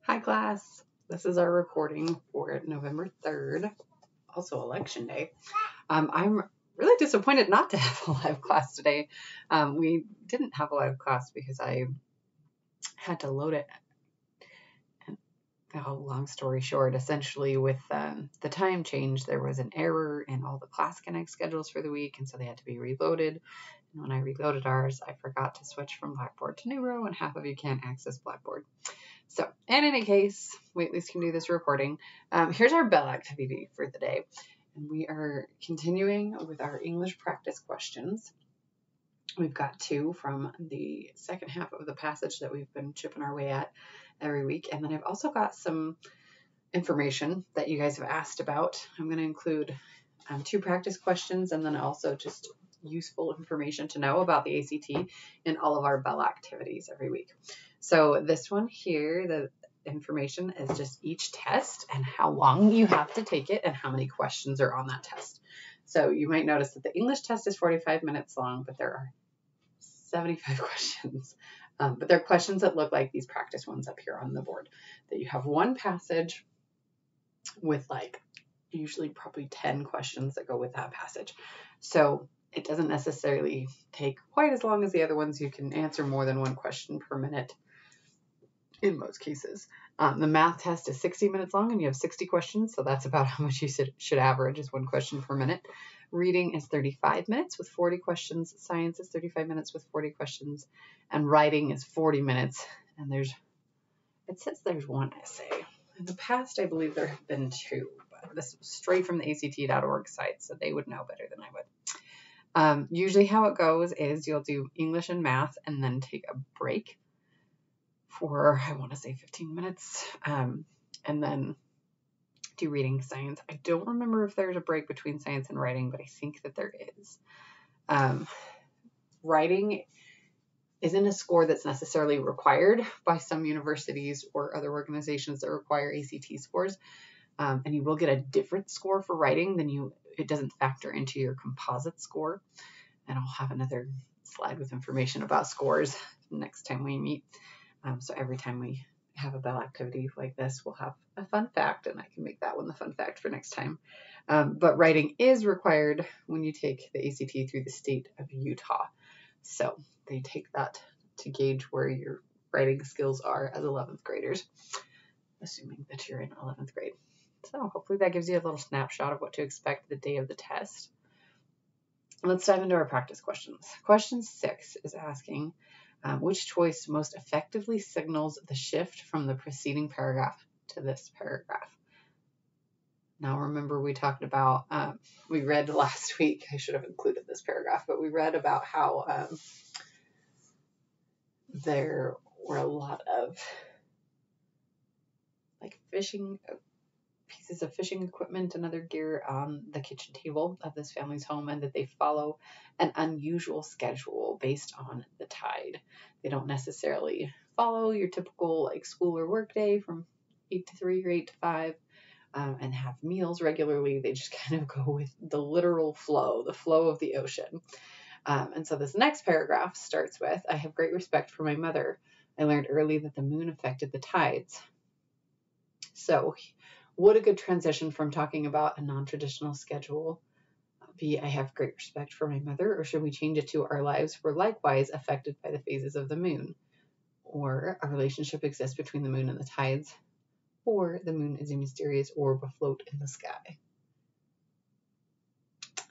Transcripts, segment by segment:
Hi class, this is our recording for November 3rd, also election day. I'm really disappointed not to have a live class today. We didn't have a live class because I had to load it. And, long story short, essentially with the time change, there was an error in all the Class Connect schedules for the week, and so they had to be reloaded. And when I reloaded ours, I forgot to switch from Blackboard to Neuro, and half of you can't access Blackboard. So in any case, we at least can do this recording. Here's our bell activity for the day. And we are continuing with our English practice questions. We've got two from the second half of the passage that we've been chipping our way at every week. And then I've also got some information that you guys have asked about. I'm going to include two practice questions and then also just useful information to know about the ACT in all of our bell activities every week. So this one here, the information is just each test and how long you have to take it and how many questions are on that test. So you might notice that the English test is 45 minutes long, but there are 75 questions. But they're questions that look like these practice ones up here on the board, that you have one passage with like usually probably 10 questions that go with that passage. So it doesn't necessarily take quite as long as the other ones. You can answer more than one question per minute in most cases. The math test is 60 minutes long and you have 60 questions, so that's about how much you should average, is one question per minute. Reading is 35 minutes with 40 questions. Science is 35 minutes with 40 questions. And writing is 40 minutes. And it says there's one essay. In the past, I believe there have been two, but this was straight from the ACT.org site, so they would know better than I would. Usually how it goes is you'll do English and math and then take a break for, I want to say 15 minutes, and then do reading, science. I don't remember if there's a break between science and writing, but I think that there is. Writing isn't a score that's necessarily required by some universities or other organizations that require ACT scores, and you will get a different score for writing than it doesn't factor into your composite score. And I'll have another slide with information about scores next time we meet. So every time we have a bell activity like this, we'll have a fun fact, and I can make that one the fun fact for next time. But writing is required when you take the ACT through the state of Utah. So they take that to gauge where your writing skills are as 11th graders, assuming that you're in 11th grade. So hopefully that gives you a little snapshot of what to expect the day of the test. Let's dive into our practice questions. Question 6 is asking, which choice most effectively signals the shift from the preceding paragraph to this paragraph? Now remember, we talked about, we read last week, I should have included this paragraph, but we read about how there were a lot of like pieces of fishing equipment and other gear on the kitchen table of this family's home, and that they follow an unusual schedule based on the tide. They don't necessarily follow your typical like school or work day from 8 to 3 or 8 to 5 and have meals regularly. They just kind of go with the literal flow, the flow of the ocean. And so this next paragraph starts with, I have great respect for my mother. I learned early that the moon affected the tides. So would a good transition from talking about a non-traditional schedule be, I have great respect for my mother, or should we change it to, our lives were likewise affected by the phases of the moon, or a relationship exists between the moon and the tides, or the moon is a mysterious orb afloat in the sky?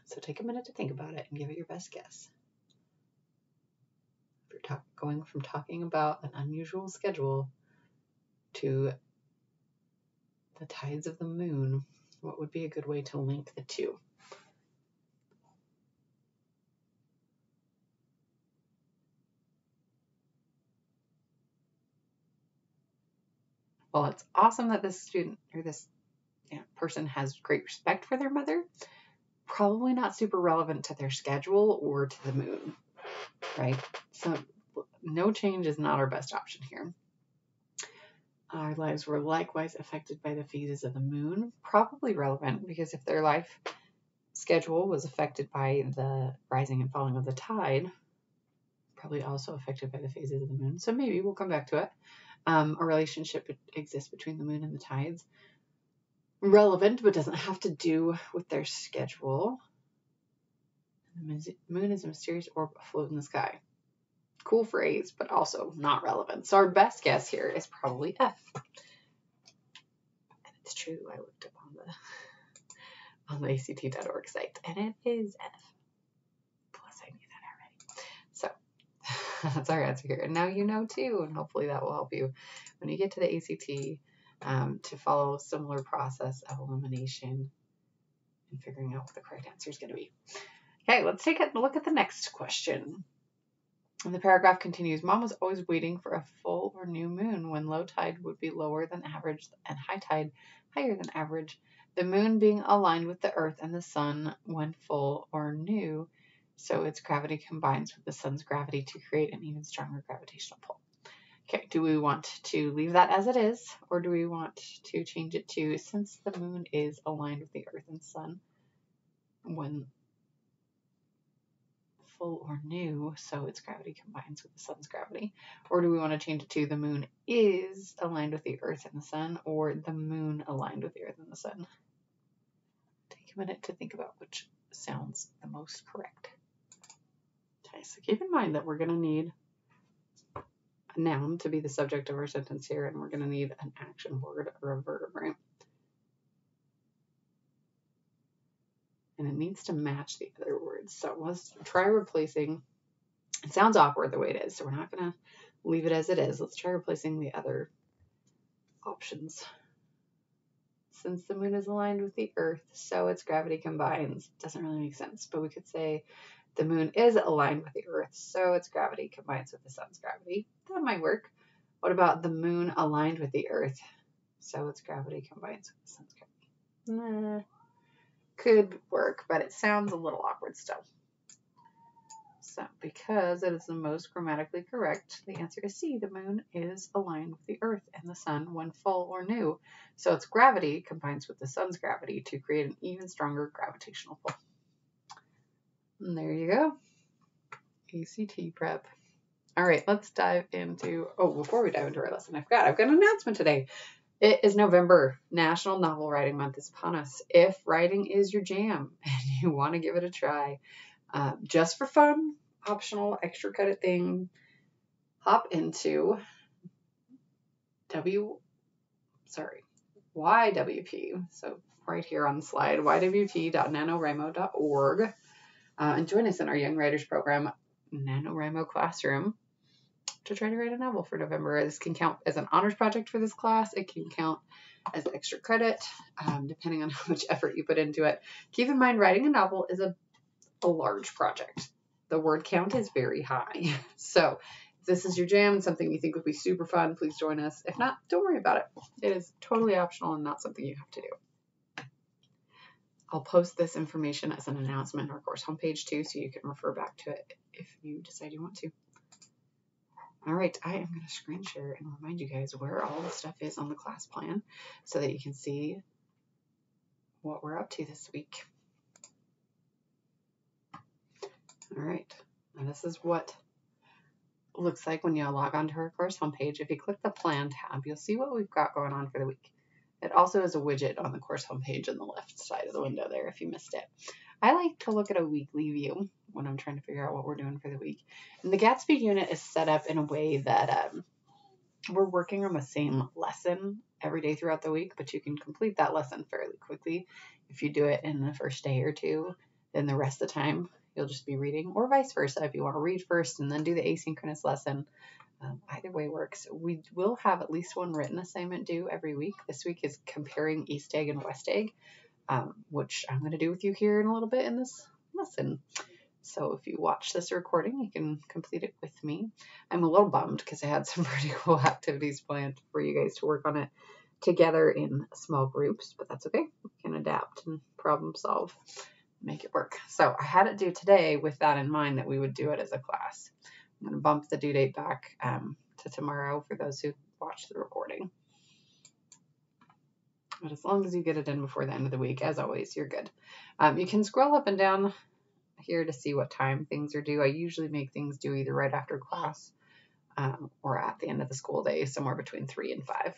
So take a minute to think about it and give it your best guess. If you're going from talking about an unusual schedule to the tides of the moon, what would be a good way to link the two? Well, it's awesome that this student or this person has great respect for their mother. Probably not super relevant to their schedule or to the moon, right? So no change is not our best option here. Our lives were likewise affected by the phases of the moon. Probably relevant, because if their life schedule was affected by the rising and falling of the tide, probably also affected by the phases of the moon. So maybe we'll come back to it. a relationship exists between the moon and the tides. Relevant, but doesn't have to do with their schedule. The moon is a mysterious orb afloat in the sky. Cool phrase, but also not relevant. So our best guess here is probably F. And it's true, I looked up on the ACT.org site, and it is F. Plus, I knew that already. So that's our answer here. And now you know too, and hopefully that will help you when you get to the ACT to follow a similar process of elimination and figuring out what the correct answer is going to be. Okay, let's take a look at the next question. And the paragraph continues, Mom was always waiting for a full or new moon when low tide would be lower than average and high tide higher than average. The moon being aligned with the earth and the sun when full or new, so its gravity combines with the sun's gravity to create an even stronger gravitational pull. Okay, do we want to leave that as it is, or do we want to change it to, since the moon is aligned with the earth and sun when full or new, so its gravity combines with the sun's gravity? Or do we want to change it to, the moon is aligned with the earth and the sun, or the moon aligned with the earth and the sun? Take a minute to think about which sounds the most correct. Okay, so keep in mind that we're going to need a noun to be the subject of our sentence here, and we're going to need an action word or a verb, right? And it needs to match the other words. So let's try replacing. It sounds awkward the way it is, so we're not going to leave it as it is. Let's try replacing the other options. Since the moon is aligned with the earth, so its gravity combines. Doesn't really make sense, but we could say the moon is aligned with the earth, so its gravity combines with the sun's gravity. That might work. What about the moon aligned with the earth, so its gravity combines with the sun's gravity? Nah. Could work, but it sounds a little awkward still. So because it is the most grammatically correct, the answer is C. The moon is aligned with the earth and the sun when full or new, so its gravity combines with the sun's gravity to create an even stronger gravitational pull. And there you go. ACT prep. All right, let's dive into, before we dive into our lesson, I forgot, I've got an announcement today. It is November. National Novel Writing Month is upon us. If writing is your jam and you want to give it a try, just for fun, optional, extra credit thing, hop into YWP. So right here on the slide, ywp.nanowrimo.org, and join us in our Young Writers Program, NaNoWriMo Classroom, to try to write a novel for November. This can count as an honors project for this class. It can count as extra credit, depending on how much effort you put into it. Keep in mind, writing a novel is a large project. The word count is very high. So if this is your jam, something you think would be super fun, please join us. If not, don't worry about it. It is totally optional and not something you have to do. I'll post this information as an announcement on our course homepage too, so you can refer back to it if you decide you want to. All right, I am going to screen share and remind you guys where all the stuff is on the class plan so that you can see what we're up to this week. All right, and this is what it looks like when you log onto our course homepage. If you click the plan tab, you'll see what we've got going on for the week. It also is a widget on the course homepage on the left side of the window there if you missed it. I like to look at a weekly view when I'm trying to figure out what we're doing for the week. And the Gatsby unit is set up in a way that we're working on the same lesson every day throughout the week, but you can complete that lesson fairly quickly. If you do it in the first day or two, then the rest of the time you'll just be reading, or vice versa. If you want to read first and then do the asynchronous lesson, either way works. We will have at least one written assignment due every week. This week is comparing East Egg and West Egg, which I'm going to do with you here in a little bit in this lesson. So if you watch this recording, you can complete it with me. I'm a little bummed because I had some pretty cool activities planned for you guys to work on it together in small groups, but that's okay. We can adapt and problem solve, make it work. So I had it due today with that in mind, that we would do it as a class. I'm going to bump the due date back to tomorrow for those who watch the recording. But as long as you get it in before the end of the week, as always, you're good. You can scroll up and down here to see what time things are due. I usually make things due either right after class or at the end of the school day, somewhere between 3 and 5.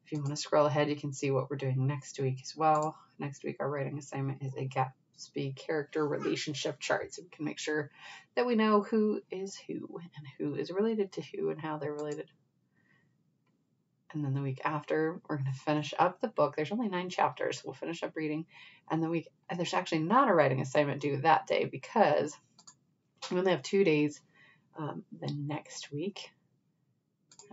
If you want to scroll ahead, you can see what we're doing next week as well. Next week, our writing assignment is a Gatsby character relationship chart, so we can make sure that we know who is who and who is related to who and how they're related. And then the week after, we're going to finish up the book. There's only 9 chapters. We'll finish up reading. And there's actually not a writing assignment due that day because we only have 2 days the next week.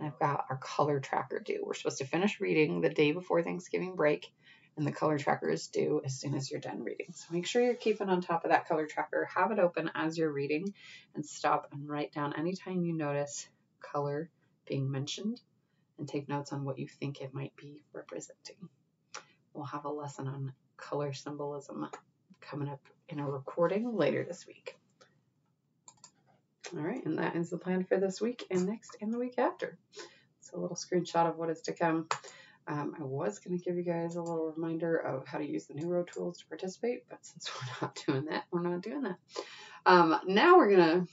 I've got our color tracker due. We're supposed to finish reading the day before Thanksgiving break, and the color tracker is due as soon as you're done reading. So make sure you're keeping on top of that color tracker. Have it open as you're reading and stop and write down anytime you notice color being mentioned and take notes on what you think it might be representing. We'll have a lesson on color symbolism coming up in a recording later this week. All right, and that is the plan for this week and next and the week after. So a little screenshot of what is to come. I was going to give you guys a little reminder of how to use the Neuro tools to participate, but since we're not doing that, we're not doing that. Now we're going to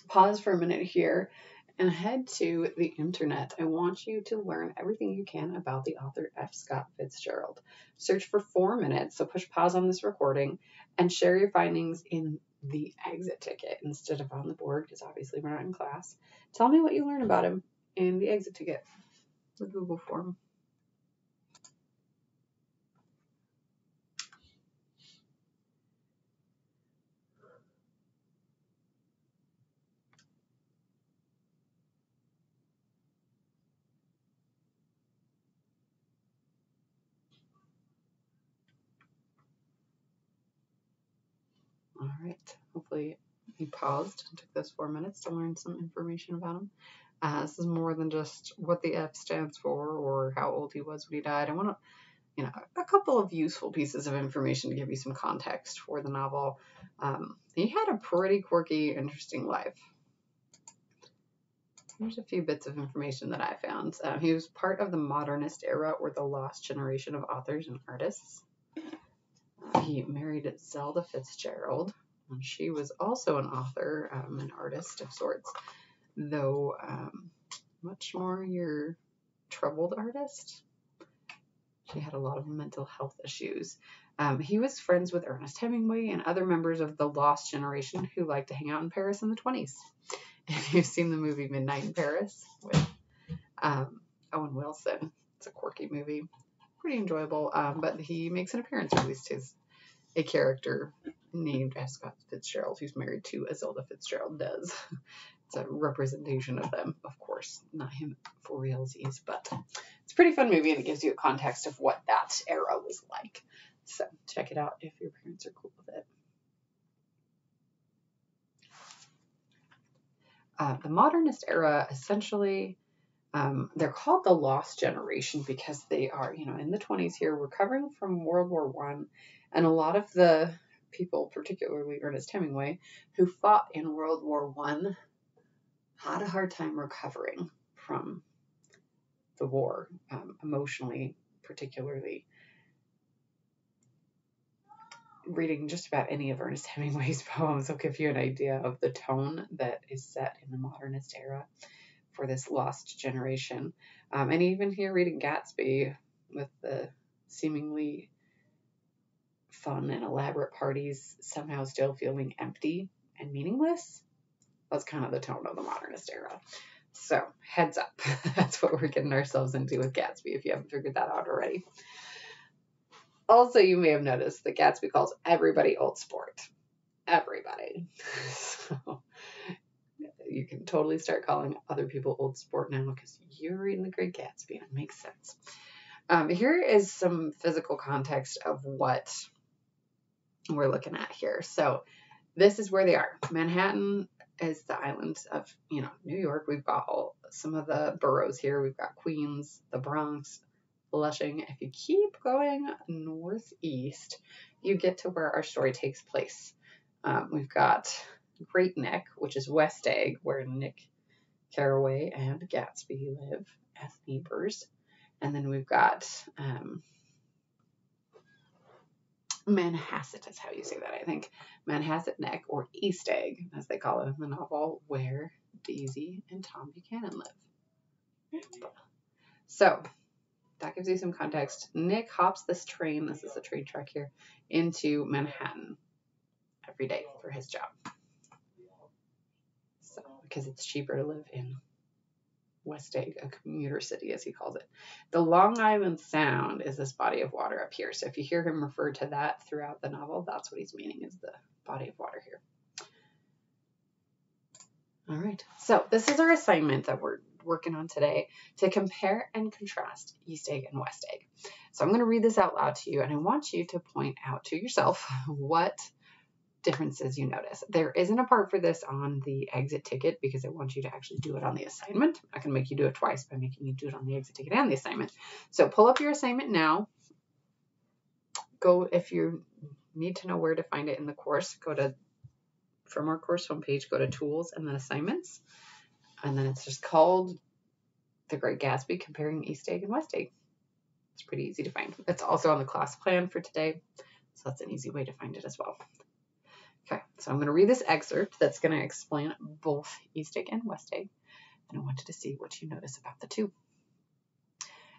pause for a minute here and head to the internet. I want you to learn everything you can about the author F. Scott Fitzgerald. Search for 4 minutes, so push pause on this recording and share your findings in the exit ticket instead of on the board, because obviously we're not in class. Tell me what you learned about him in the exit ticket, the Google form. All right, hopefully you paused and took those 4 minutes to learn some information about him. This is more than just what the F stands for or how old he was when he died. I want to, a couple of useful pieces of information to give you some context for the novel. He had a pretty quirky, interesting life. Here's a few bits of information that I found. He was part of the modernist era, or the lost generation of authors and artists. He married Zelda Fitzgerald, and she was also an author, an artist of sorts, though much more your troubled artist. She had a lot of mental health issues. He was friends with Ernest Hemingway and other members of the lost generation who liked to hang out in Paris in the 20s. If you've seen the movie Midnight in Paris with Owen Wilson, it's a quirky movie, pretty enjoyable, but he makes an appearance, or at least a character named F. Scott Fitzgerald, who's married to Zelda Fitzgerald, does. It's a representation of them, of course, not him for realsies, but it's a pretty fun movie, and it gives you a context of what that era was like. So check it out if your parents are cool with it. The modernist era, essentially, they're called the lost generation because they are, in the 20s here, recovering from World War I, and a lot of the people, particularly Ernest Hemingway, who fought in World War I, had a hard time recovering from the war, emotionally, particularly. Reading just about any of Ernest Hemingway's poems will give you an idea of the tone that is set in the modernist era for this lost generation. And even here reading Gatsby with the seemingly fun and elaborate parties somehow still feeling empty and meaningless, that's kind of the tone of the modernist era. So heads up, that's what we're getting ourselves into with Gatsby if you haven't figured that out already. Also, you may have noticed that Gatsby calls everybody old sport. Everybody. So you can totally start calling other people old sport now because you're reading The Great Gatsby, and it makes sense. Here is some physical context of what we're looking at here. So this is where they are. Manhattan is the island of, New York. We've got some of the boroughs here. We've got Queens, the Bronx, Flushing. If you keep going northeast, you get to where our story takes place. We've got Great Neck, which is West Egg, where Nick Carraway and Gatsby live as neighbors. And then we've got Manhasset is how you say that, I think. Manhasset Neck, or East Egg, as they call it in the novel, where Daisy and Tom Buchanan live. So that gives you some context. Nick hops this train, this is a train track here, into Manhattan every day for his job. So, because it's cheaper to live in West Egg, a commuter city, as he calls it. The Long Island Sound is this body of water up here. So if you hear him refer to that throughout the novel, that's what he's meaning, is the body of water here. All right. So this is our assignment that we're working on today, to compare and contrast East Egg and West Egg. So I'm going to read this out loud to you, and I want you to point out to yourself what differences you notice. There isn't a part for this on the exit ticket because I want you to actually do it on the assignment. I'm not going to make you do it twice by making you do it on the exit ticket and the assignment. So pull up your assignment now. Go, if you need to know where to find it in the course, go to, from our course homepage, go to Tools and then Assignments. And then it's just called The Great Gatsby, Comparing East Egg and West Egg. It's pretty easy to find. It's also on the class plan for today, so that's an easy way to find it as well. Okay, so I'm going to read this excerpt that's going to explain both East Egg and West Egg, and I wanted to see what you notice about the two.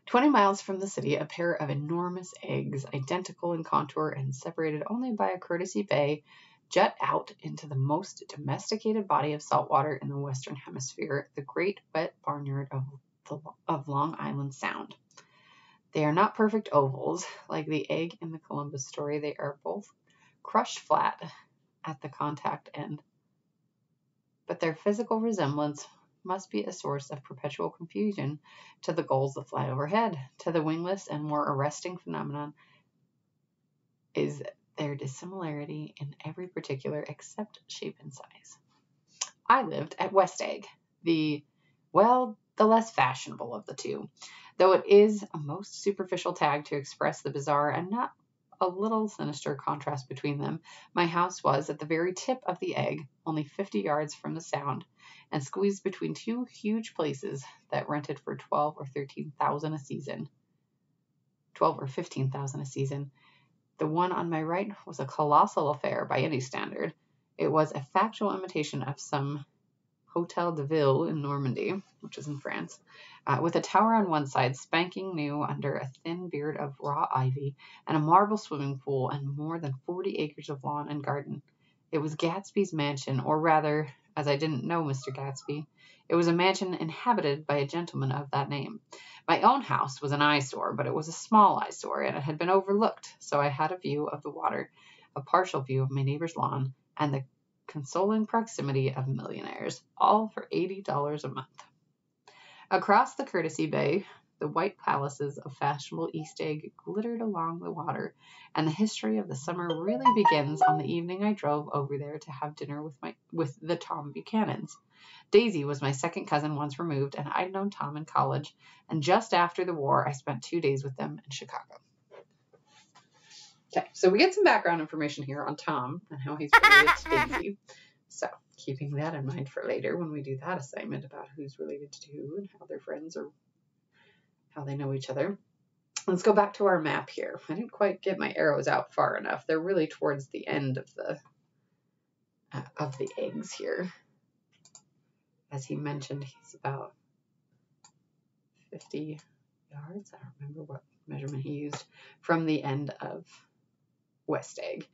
20 miles from the city, a pair of enormous eggs, identical in contour and separated only by a courtesy bay, jut out into the most domesticated body of saltwater in the Western Hemisphere, the great wet barnyard of Long Island Sound. They are not perfect ovals, like the egg in the Columbus story. They are both crushed flat at the contact end, but their physical resemblance must be a source of perpetual confusion to the gulls that fly overhead. To the wingless and more arresting phenomenon is their dissimilarity in every particular except shape and size. I lived at West Egg, the less fashionable of the two, though it is a most superficial tag to express the bizarre and not a little sinister contrast between them. My house was at the very tip of the egg, only 50 yards from the Sound, and squeezed between two huge places that rented for $12,000 or $13,000 a season. $12,000 or $15,000 a season. The one on my right was a colossal affair by any standard. It was a factual imitation of some Hôtel de Ville in Normandy, which is in France, with a tower on one side, spanking new under a thin beard of raw ivy, and a marble swimming pool, and more than 40 acres of lawn and garden. It was Gatsby's mansion, or rather, as I didn't know Mr. Gatsby, it was a mansion inhabited by a gentleman of that name. My own house was an eyesore, but it was a small eyesore, and it had been overlooked, so I had a view of the water, a partial view of my neighbor's lawn, and the consoling proximity of millionaires, all for $80 a month. Across the courtesy bay, the white palaces of fashionable East Egg glittered along the water, and the history of the summer really begins on the evening I drove over there to have dinner with the Tom Buchanans. Daisy was my second cousin once removed, and I'd known Tom in college, and just after the war I spent 2 days with them in Chicago. Okay, so we get some background information here on Tom and how he's related to Daisy. So keeping that in mind for later when we do that assignment about who's related to who and how they're friends or how they know each other. Let's go back to our map here. I didn't quite get my arrows out far enough. They're really towards the end of the eggs here. As he mentioned, he's about 50 yards. I don't remember what measurement he used from the end of West Egg.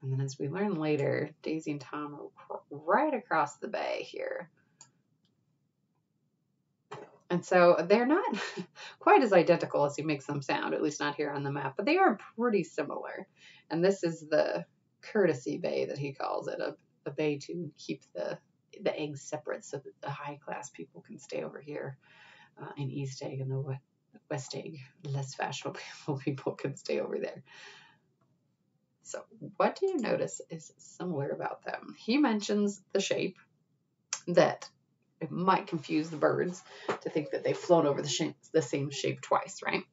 And then as we learn later, Daisy and Tom are right across the bay here. And so they're not quite as identical as he makes them sound, at least not here on the map, but they are pretty similar. And this is the courtesy bay that he calls it, a bay to keep the eggs separate so that the high class people can stay over here in East Egg, and the West Egg, less fashionable people can stay over there. So what do you notice is similar about them? He mentions the shape, that it might confuse the birds to think that they've flown over the same shape twice, right?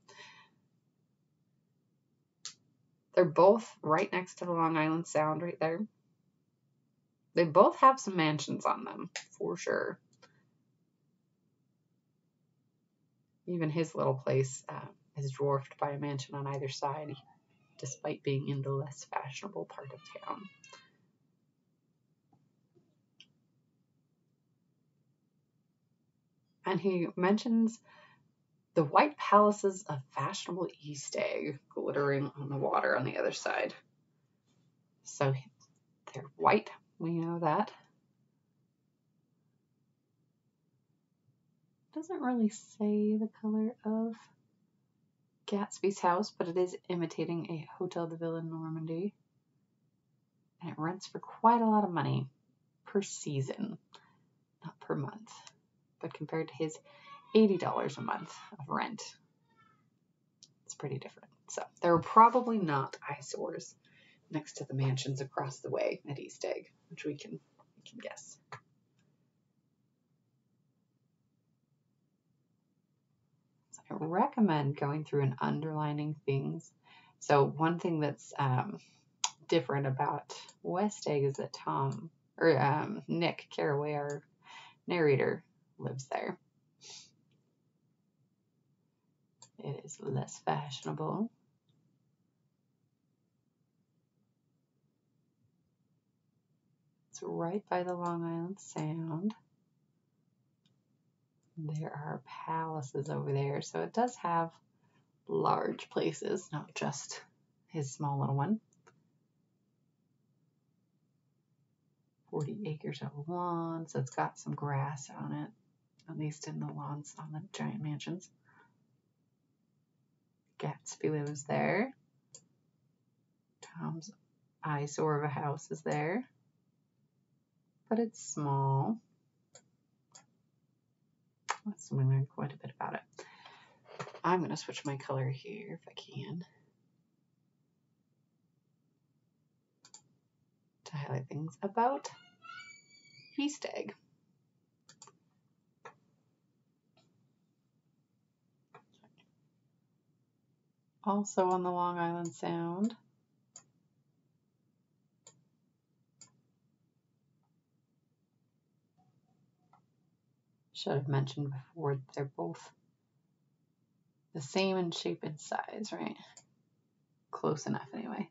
They're both right next to the Long Island Sound right there. They both have some mansions on them, for sure. Even his little place is dwarfed by a mansion on either side, despite being in the less fashionable part of town. And he mentions the white palaces of fashionable East Egg glittering on the water on the other side. So they're white, we know that. Doesn't really say the color of Gatsby's house, but it is imitating a Hotel de Ville in Normandy. And it rents for quite a lot of money per season, not per month. But compared to his $80 a month of rent, it's pretty different. So there are probably not eyesores next to the mansions across the way at East Egg, which we can guess. So I recommend going through and underlining things. So one thing that's different about West Egg is that Nick Carraway, our narrator, lives there. It is less fashionable. It's right by the Long Island Sound. There are palaces over there, so it does have large places, not just his small little one. 40 acres of lawn, so it's got some grass on it, at least in the lawns on the giant mansions. Gatsby lives there. Tom's eyesore of a house is there, but it's small. So we learned quite a bit about it. I'm going to switch my color here if I can to highlight things about East Egg. Also on the Long Island Sound. Should have mentioned before, they're both the same in shape and size, right? Close enough anyway.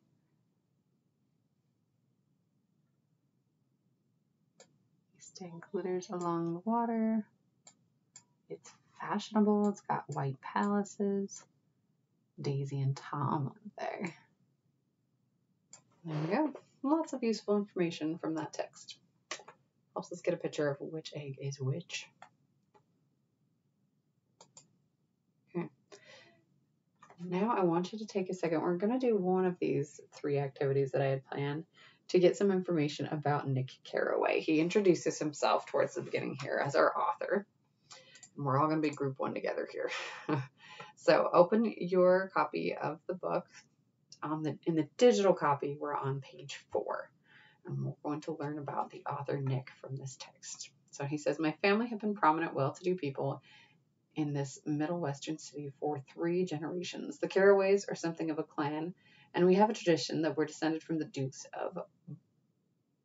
East Egg glitters along the water. It's fashionable. It's got white palaces. Daisy and Tom live there. There we go. Lots of useful information from that text. Helps us get a picture of which egg is which. Okay. Now I want you to take a second. We're going to do one of these 3 activities that I had planned to get some information about Nick Carraway. He introduces himself towards the beginning here as our author. And we're all going to be group 1 together here. So open your copy of the book. In the digital copy, we're on page 4. And we're going to learn about the author Nick from this text. So he says, my family have been prominent, well-to-do people in this middle western city for 3 generations. The Carraways are something of a clan, and we have a tradition that we're descended from the Dukes of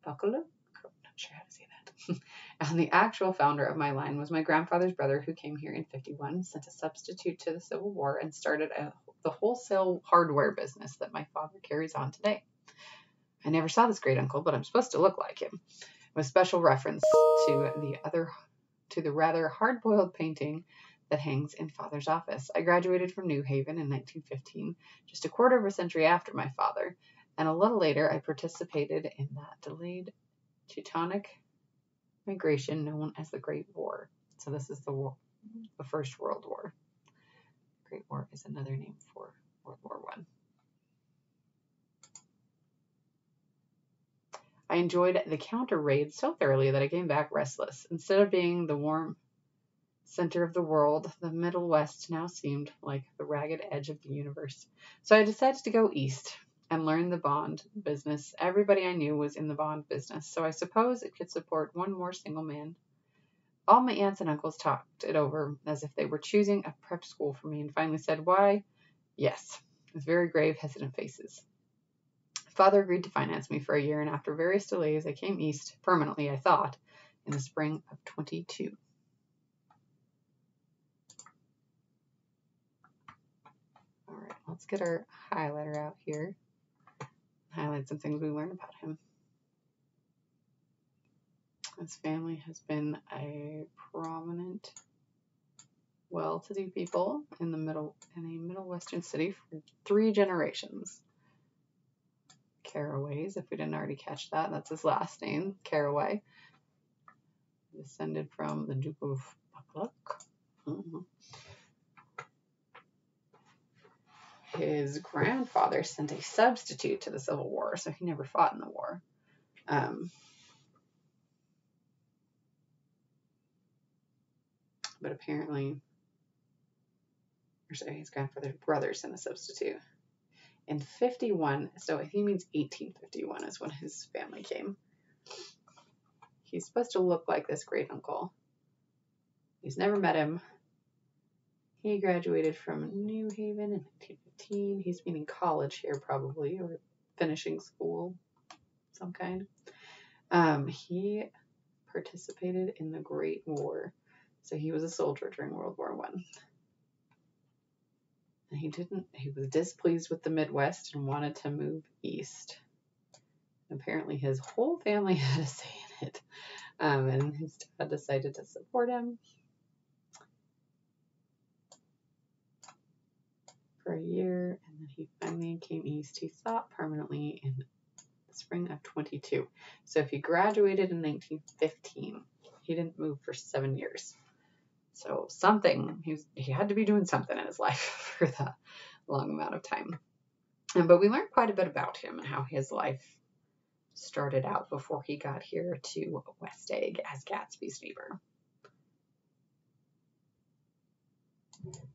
Buccleuch. I'm not sure how to say that. And the actual founder of my line was my grandfather's brother, who came here in 51, sent a substitute to the Civil War, and started the wholesale hardware business that my father carries on today. I never saw this great uncle, but I'm supposed to look like him, with special reference to the rather hard-boiled painting that hangs in Father's office. I graduated from New Haven in 1915, just a quarter of a century after my father, and a little later I participated in that delayed Teutonic migration known as the Great War. So this is the First World War. The Great War is another name for World War I. I enjoyed the counter raid so thoroughly that I came back restless. Instead of being the warm center of the world, the Middle West now seemed like the ragged edge of the universe. So I decided to go east and learn the bond business. Everybody I knew was in the bond business, so I suppose it could support one more single man. All my aunts and uncles talked it over as if they were choosing a prep school for me and finally said, why, yes, with very grave, hesitant faces. Father agreed to finance me for a year, and after various delays, I came east permanently, I thought, in the spring of 22. All right, let's get our highlighter out here. Highlight some things we learned about him. His family has been a prominent well-to-do people in a middle western city for 3 generations. Carraways, if we didn't already catch that, that's his last name, Carraway. Descended from the Duke of Buccleuch. His grandfather sent a substitute to the Civil War, so he never fought in the war. But apparently, his grandfather's brother sent a substitute. In 51, so he means 1851 is when his family came. He's supposed to look like this great uncle. He's never met him. He graduated from New Haven in 1915. He's meaning college here probably, or finishing school, some kind. He participated in the Great War. So he was a soldier during World War I. And he was displeased with the Midwest and wanted to move east. Apparently his whole family had a say in it. And his dad decided to support him for a year, and then he finally came east. He stopped permanently in the spring of 22. So if he graduated in 1915, he didn't move for 7 years. So something, he had to be doing something in his life for that long amount of time. But we learned quite a bit about him and how his life started out before he got here to West Egg as Gatsby's neighbor.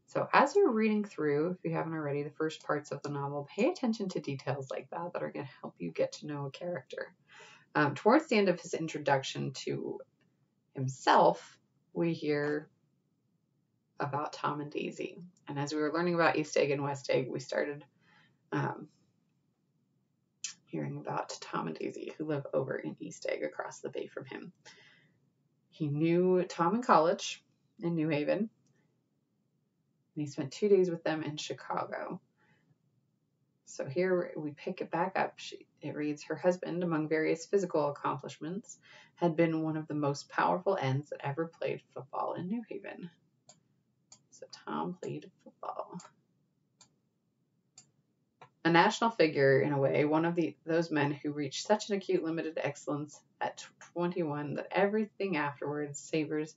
So as you're reading through, if you haven't already, the first parts of the novel, pay attention to details like that are going to help you get to know a character. Towards the end of his introduction to himself, we hear about Tom and Daisy. And as we were learning about East Egg and West Egg, we started hearing about Tom and Daisy, who live over in East Egg across the bay from him. He knew Tom in college in New Haven, and he spent 2 days with them in Chicago. So here we pick it back up. It reads, her husband, among various physical accomplishments, had been one of the most powerful ends that ever played football in New Haven. So Tom played football. A national figure, in a way, one of those men who reached such an acute limited excellence at 21 that everything afterwards savors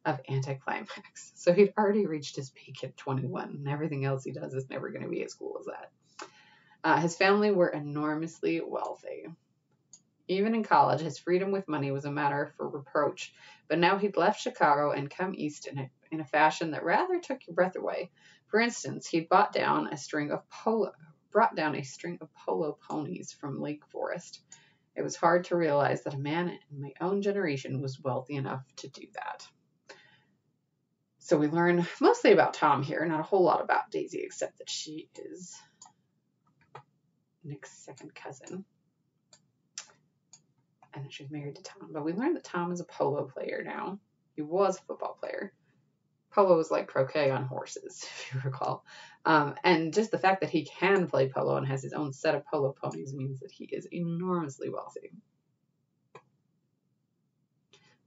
of anticlimax. So he'd already reached his peak at 21, and everything else he does is never going to be as cool as that. His family were enormously wealthy. Even in college, his freedom with money was a matter for reproach, but now he'd left Chicago and come east in a fashion that rather took your breath away. For instance, he'd brought down a string of polo ponies from Lake Forest. It was hard to realize that a man in my own generation was wealthy enough to do that. So we learn mostly about Tom here, not a whole lot about Daisy, except that she is Nick's second cousin. And that she's married to Tom. But we learned that Tom is a polo player now. He was a football player. Polo is like croquet on horses, if you recall. And just the fact that he can play polo and has his own set of polo ponies means that he is enormously wealthy.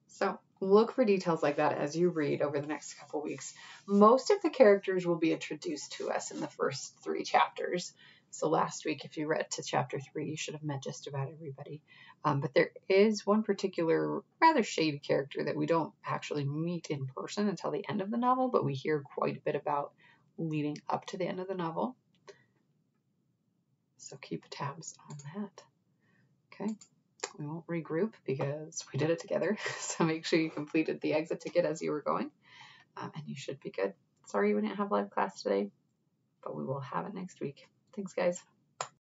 So look for details like that as you read over the next couple weeks. Most of the characters will be introduced to us in the first 3 chapters. So last week, if you read to chapter 3, you should have met just about everybody. But there is one particular rather shady character that we don't actually meet in person until the end of the novel, but we hear quite a bit about leading up to the end of the novel. So keep tabs on that. Okay, we won't regroup because we did it together. So make sure you completed the exit ticket as you were going, and you should be good. Sorry we didn't have live class today, but we will have it next week. Thanks, guys.